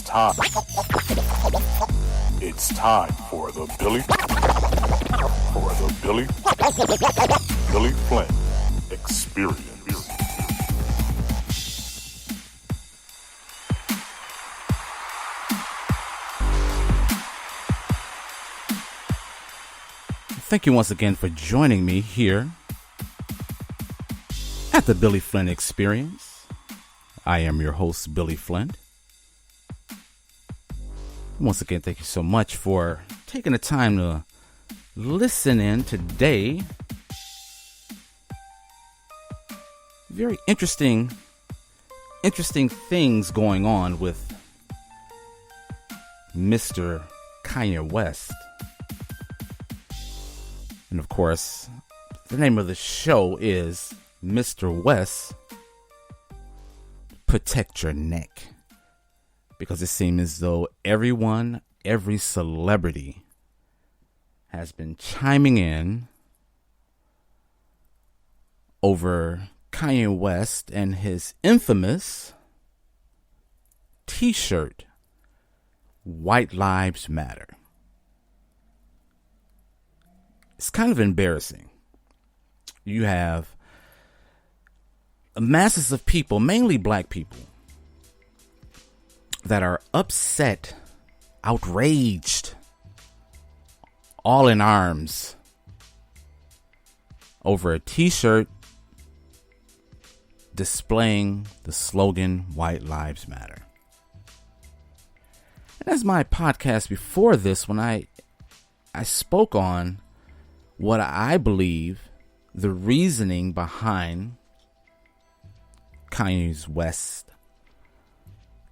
time. It's time for the Billy Flynn Experience. Thank you once again for joining me here at the Billy Flynn Experience. I am your host, Billy Flynn. Once again, thank you so much for taking the time to listen in today. Very interesting things going on with Mr. Kanye West. And of course, the name of the show is Mr. West, Protect Your Neck. Because it seems as though every celebrity has been chiming in over Kanye West and his infamous t-shirt, White Lives Matter. It's kind of embarrassing. You have masses of people, mainly black people, that are upset, outraged, all in arms over a t-shirt displaying the slogan White Lives Matter. And as my podcast before this, when I spoke on what I believe the reasoning behind Kanye West's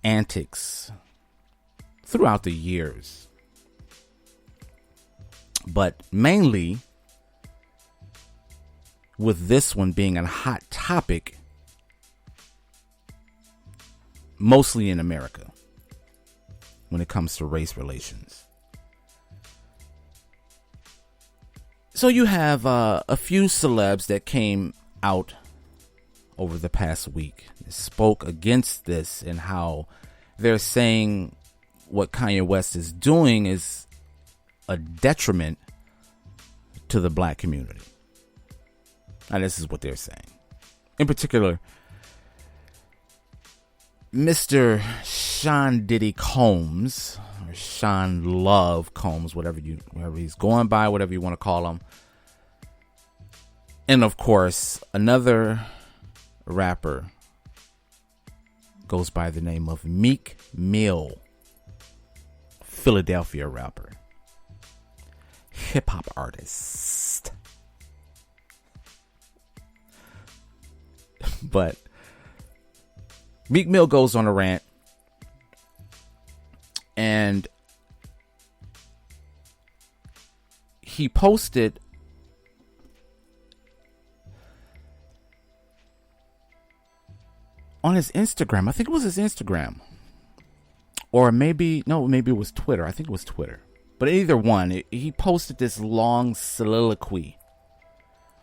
antics throughout the years, but mainly with this one being a hot topic, mostly in America, when it comes to race relations. So you have a few celebs that came out over the past week, spoke against this, and how they're saying what Kanye West is doing is a detriment to the black community. And this is what they're saying. In particular, Mr. Sean Diddy Combs, or Sean Love Combs, whatever he's going by, whatever you want to call him. And of course, another rapper goes by the name of Meek Mill, Philadelphia rapper, hip hop artist. But Meek Mill goes on a rant, and he posted on his Instagram. I think it was his Instagram, or maybe it was Twitter. I think it was Twitter, but either one, he posted this long soliloquy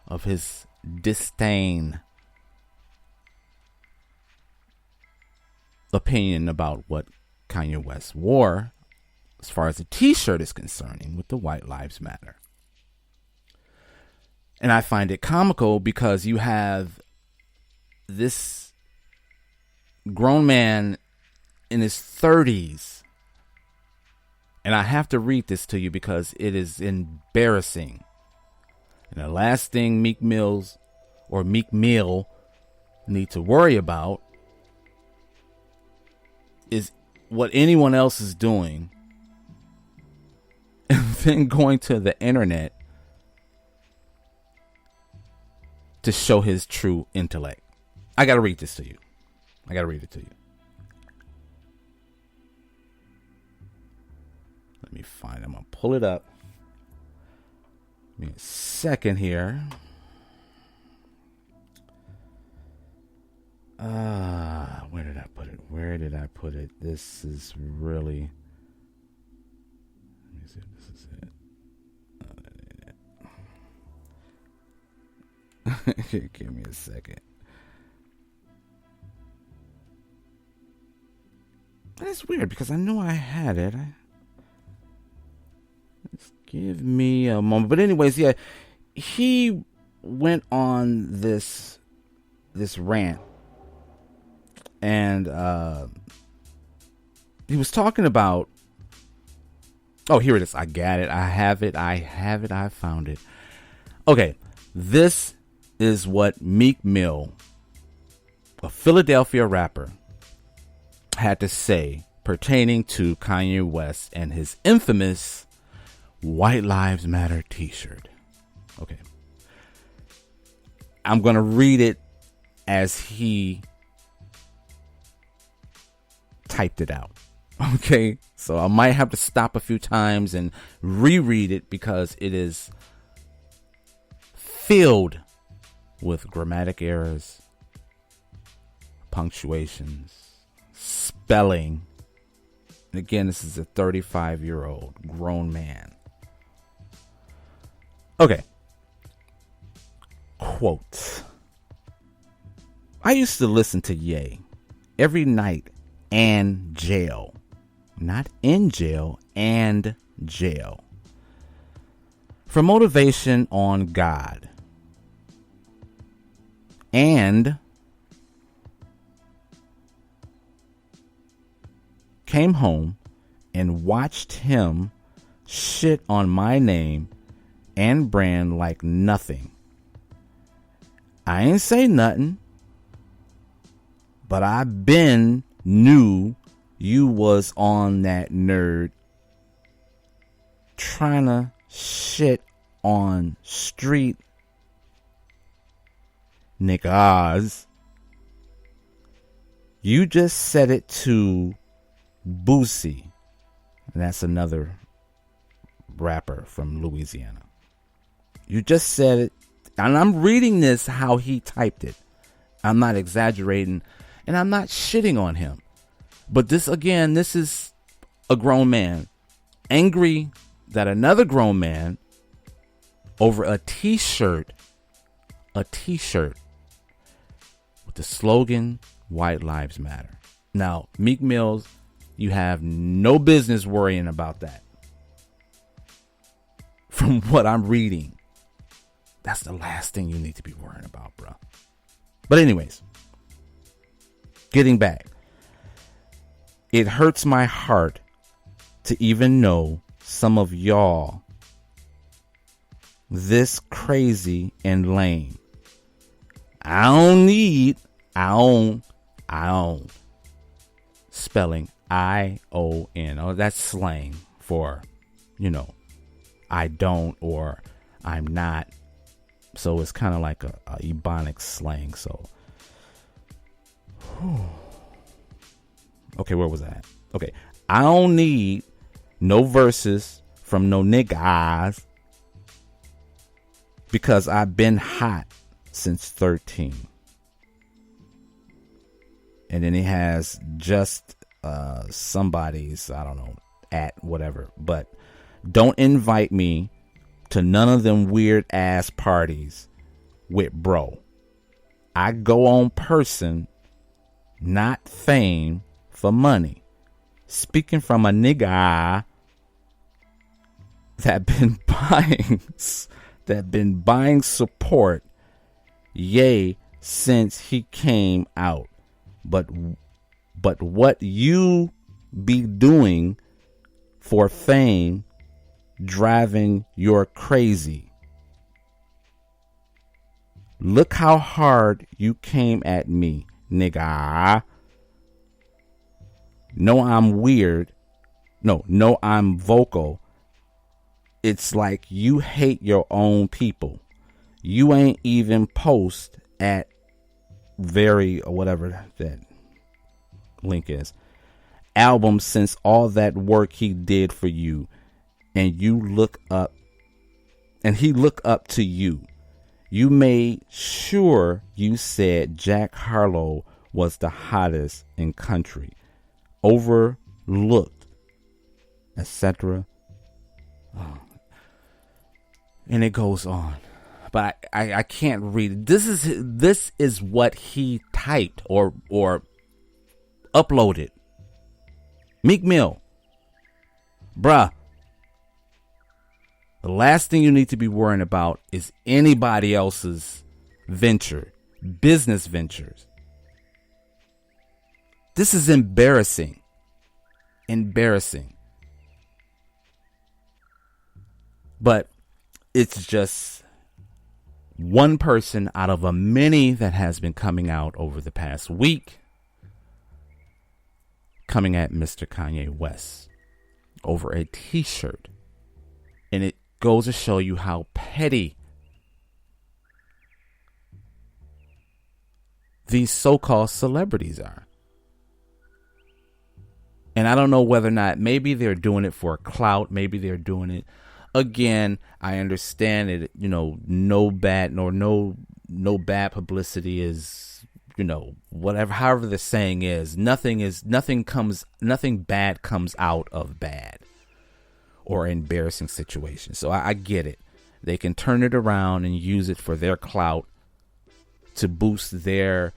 of his disdain opinion about what Kanye West wore as far as the t-shirt is concerning with the White Lives Matter. And I find it comical because you have this grown man in his 30s, and I have to read this to you because it is embarrassing. And the last thing Meek Mill need to worry about is what anyone else is doing and then going to the internet to show his true intellect. I gotta read this to you. I gotta read it to you. Let me find it. I'm gonna pull it up. Give me a second here. Where did I put it? This is really... Let me see if this is it. Give me a second. it's weird because I knew I had it. Just give me a moment. But anyways, yeah, he went on this rant, and he was talking about. Oh, here it is. I got it. I have it. I found it. Okay, this is what Meek Mill, a Philadelphia rapper, had to say pertaining to Kanye West and his infamous White Lives Matter t-shirt. Okay. I'm going to read it as he typed it out. Okay. So I might have to stop a few times and reread it because it is filled with grammatic errors, punctuations, spelling. And again, this is a 35-year-old grown man. Okay. Quote. I used to listen to Ye every night and jail. Not in jail, and jail. For motivation on God. And came home and watched him shit on my name and brand like nothing. I ain't say nothing, but I been knew you was on that nerd trying to shit on street niggas. You just said it to Boosie. And that's another rapper from Louisiana. You just said it. And I'm reading this how he typed it. I'm not exaggerating. And I'm not shitting on him. But this, again, this is a grown man angry that another grown man over a t-shirt with the slogan, White Lives Matter. Now, Meek Mills, you have no business worrying about that. From what I'm reading, that's the last thing you need to be worrying about, bro. But anyways, getting back. It hurts my heart to even know some of y'all this crazy and lame. I don't spelling I-O-N. Oh, that's slang for, I don't or I'm not. So it's kind of like a Ebonics slang. So, okay, where was I at? Okay, I don't need no verses from no niggas because I've been hot since 13. And then he has just somebody's, I don't know, at whatever. But don't invite me to none of them weird ass parties with bro. I go on person, not fame, for money. Speaking from a nigga that been buying support, Ye, since he came out. But what you be doing for fame driving you're crazy. Look how hard you came at me, nigga. No, I'm weird. No, I'm vocal. It's like you hate your own people. You ain't even post at very or whatever that link is album since all that work he did for you, and you look up and he look up to you. You made sure you said Jack Harlow was the hottest in country, overlooked, etc. Oh. And it goes on. But I can't read it. This is what he typed or uploaded Meek Mill. Bruh. The last thing you need to be worrying about is anybody else's business ventures. This is embarrassing. Embarrassing. But it's just one person out of a many that has been coming out over the past week, coming at Mr. Kanye West over a t-shirt. And it goes to show you how petty these so-called celebrities are. And I don't know whether or not, maybe they're doing it for clout. Maybe they're doing it. Again, I understand it, no bad publicity is, whatever, however the saying is, nothing bad comes out of bad or embarrassing situations. So I get it. They can turn it around and use it for their clout to boost their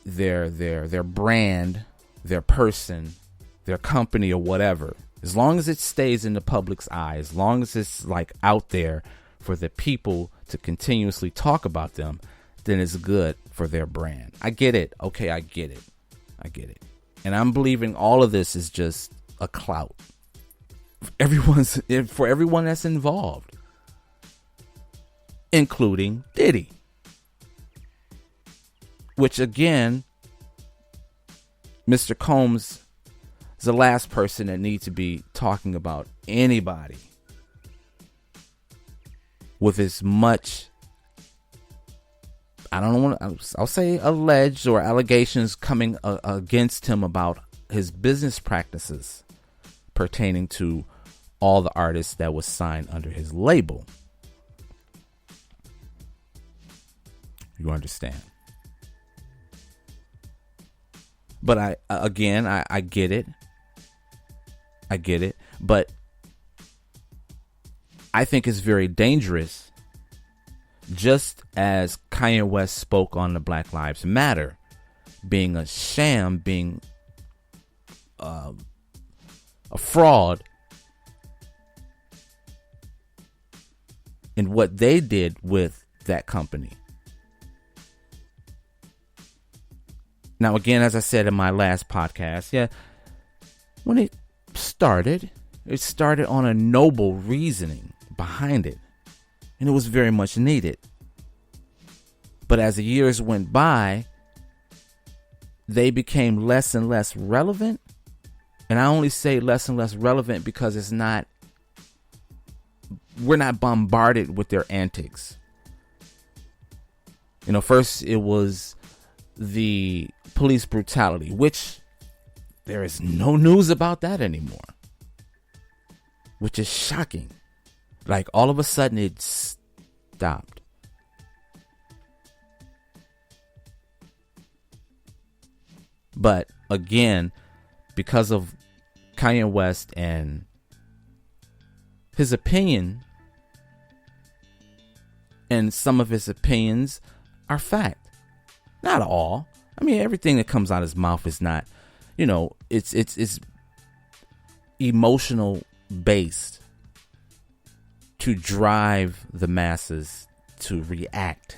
brand, their person, their company, or whatever. As long as it stays in the public's eye, as long as it's like out there for the people to continuously talk about them, then it's good for their brand. I get it. Okay, I get it. And I'm believing all of this is just a clout. For everyone that's involved, including Diddy. Which again, Mr. Combs is the last person that needs to be talking about anybody with as much, I'll say alleged or allegations coming against him about his business practices pertaining to all the artists that was signed under his label. You understand? But I get it. I get it. But I think it's very dangerous. Just as Kanye West spoke on the Black Lives Matter, being a sham, being a fraud, in what they did with that company. Now, again, as I said in my last podcast, when it started on a noble reasoning behind it. And it was very much needed. But as the years went by, they became less and less relevant. And I only say less and less relevant because we're not bombarded with their antics. First it was the police brutality, which there is no news about that anymore, which is shocking. Like all of a sudden it stopped. But again, because of Kanye West and his opinion, and some of his opinions are fact. Not all. I mean, everything that comes out of his mouth is not, it's emotional based to drive the masses to react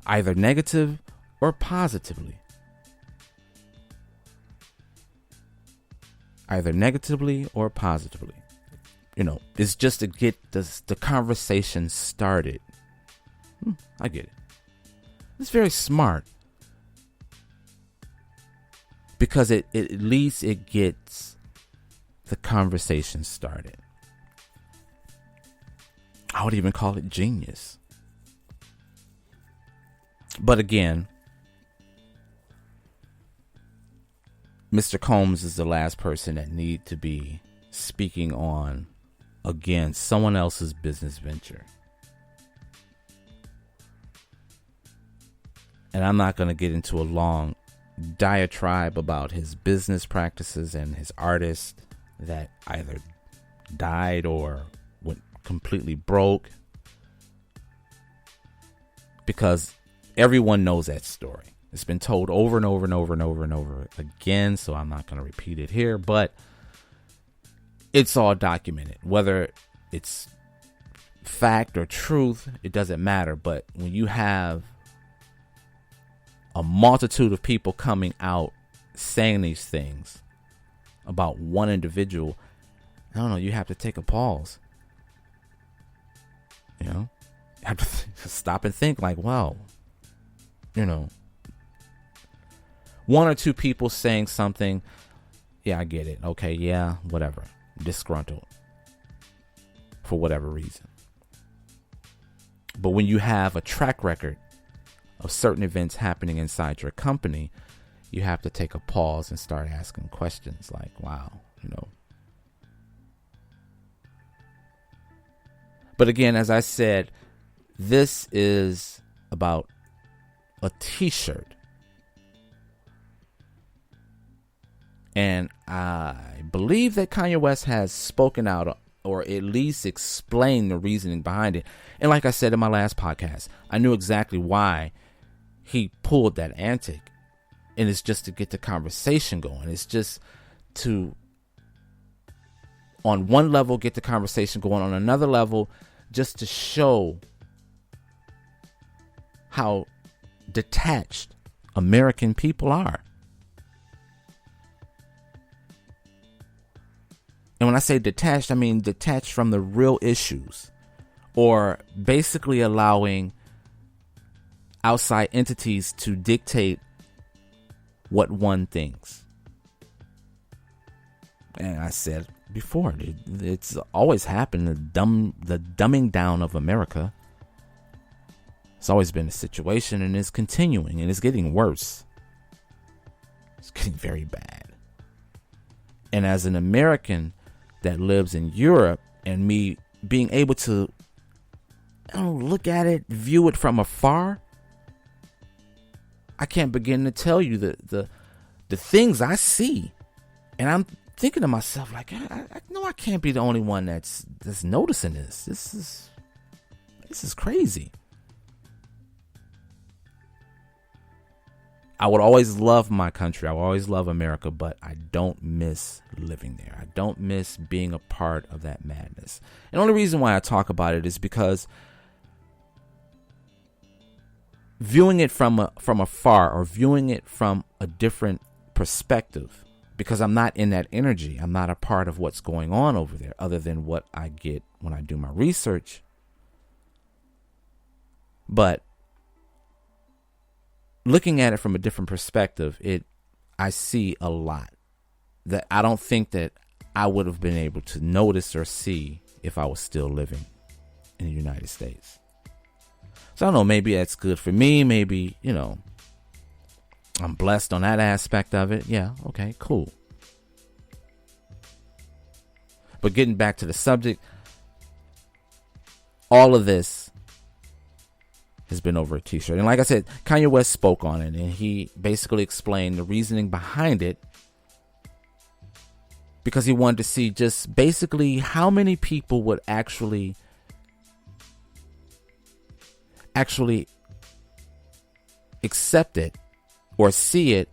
either negative or positively. Either negatively or positively. It's just to get the conversation started. I get it. It's very smart. Because at least it gets the conversation started. I would even call it genius. But again, Mr. Combs is the last person that need to be speaking on, again, someone else's business venture. And I'm not going to get into a long diatribe about his business practices and his artists that either died or went completely broke, because everyone knows that story. It's been told over and over and over and over and over again, so I'm not going to repeat it here, but it's all documented. Whether it's fact or truth, it doesn't matter. But when you have a multitude of people coming out saying these things about one individual, I don't know, you have to take a pause. You have to stop and think like, wow, one or two people saying something, yeah, I get it. Okay, yeah, whatever. Disgruntled for whatever reason. But when you have a track record of certain events happening inside your company, you have to take a pause and start asking questions like, wow, But again, as I said, this is about a t-shirt. And I believe that Kanye West has spoken out or at least explained the reasoning behind it. And like I said in my last podcast, I knew exactly why he pulled that antic. And it's just to get the conversation going. It's just to, on one level, get the conversation going. On another level, just to show how detached American people are. And when I say detached, I mean detached from the real issues, or basically allowing outside entities to dictate what one thinks. And I said before, it's always happened, the dumbing down of America. It's always been a situation, and it's continuing, and it's getting worse. It's getting very bad. And as an American that lives in Europe, and me being able to look at it, view it from afar, I can't begin to tell you the things I see. And I'm thinking to myself, like, I know I can't be the only one that's noticing this. This is crazy. I would always love my country. I will always love America, but I don't miss living there. I don't miss being a part of that madness. And the only reason why I talk about it is because viewing it from afar, or viewing it from a different perspective, because I'm not in that energy. I'm not a part of what's going on over there, other than what I get when I do my research. But looking at it from a different perspective, I see a lot that I don't think that I would have been able to notice or see if I was still living in the United States. So I don't know, maybe that's good for me. Maybe, I'm blessed on that aspect of it. Yeah, okay, cool. But getting back to the subject, all of this has been over a t-shirt. And like I said, Kanye West spoke on it, and he basically explained the reasoning behind it, because he wanted to see just basically how many people would actually accept it or see it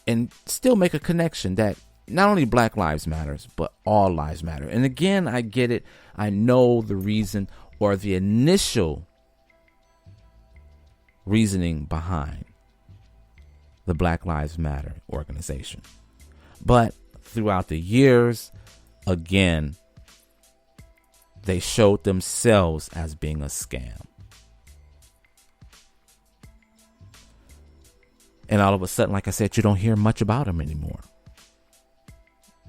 and still make a connection that not only Black Lives Matters, but all lives matter. And again, I get it. I know the reason, or the initial reasoning behind the Black Lives Matter organization. But throughout the years, again, they showed themselves as being a scam. And all of a sudden, like I said, you don't hear much about them anymore.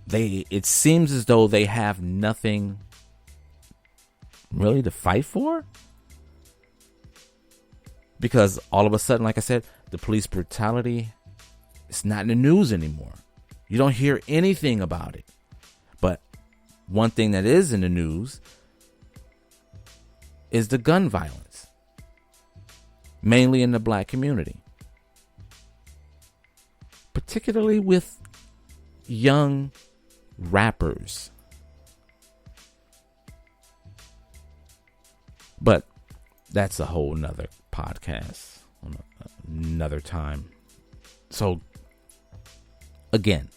It seems as though they have nothing really to fight for. Because all of a sudden, like I said, the police brutality is not in the news anymore. You don't hear anything about it. But one thing that is in the news is the gun violence, mainly in the Black community, particularly with young rappers. But that's a whole nother podcast, another time. So, again,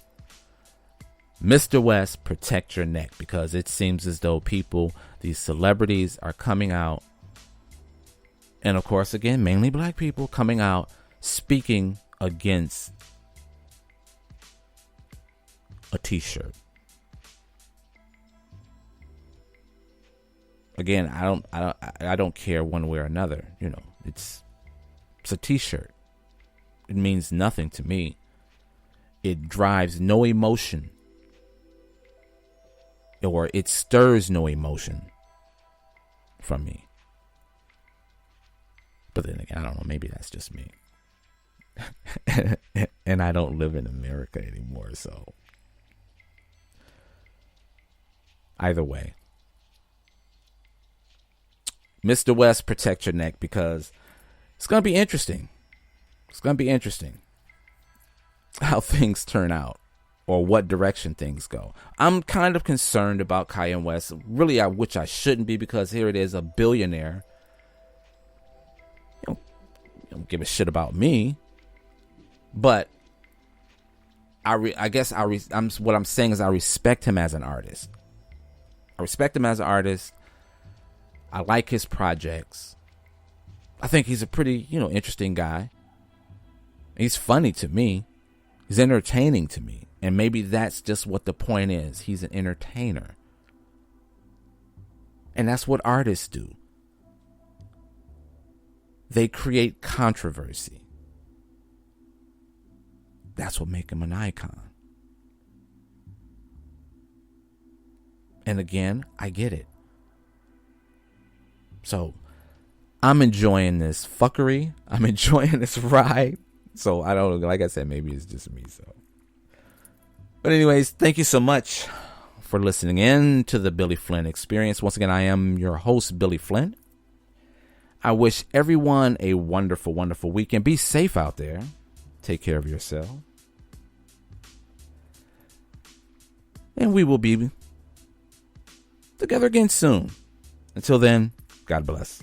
Mr. West, protect your neck, because it seems as though these celebrities are coming out, and of course, again, mainly black people coming out speaking against a t-shirt. Again, I don't care one way or another. You know, it's a t-shirt. It means nothing to me. It drives no emotion, or it stirs no emotion from me. But then again, I don't know, maybe that's just me. And I don't live in America anymore, so either way, Mr. West, protect your neck, because it's going to be interesting. It's going to be interesting how things turn out, or what direction things go. I'm kind of concerned about Kanye West, really, which I shouldn't be, because here it is, a billionaire. You don't give a shit about me, but I guess what I'm saying is I respect him as an artist. I respect him as an artist. I like his projects. I think he's a pretty, interesting guy. He's funny to me. He's entertaining to me. And maybe that's just what the point is. He's an entertainer. And that's what artists do. They create controversy. That's what makes him an icon. And again, I get it. So, I'm enjoying this fuckery. I'm enjoying this ride. So, I don't know. Like I said, maybe it's just me. So, but anyways, thank you so much for listening in to the Billy Flynn Experience. Once again, I am your host, Billy Flynn. I wish everyone a wonderful, wonderful weekend. Be safe out there. Take care of yourself. And we will be together again soon. Until then, God bless.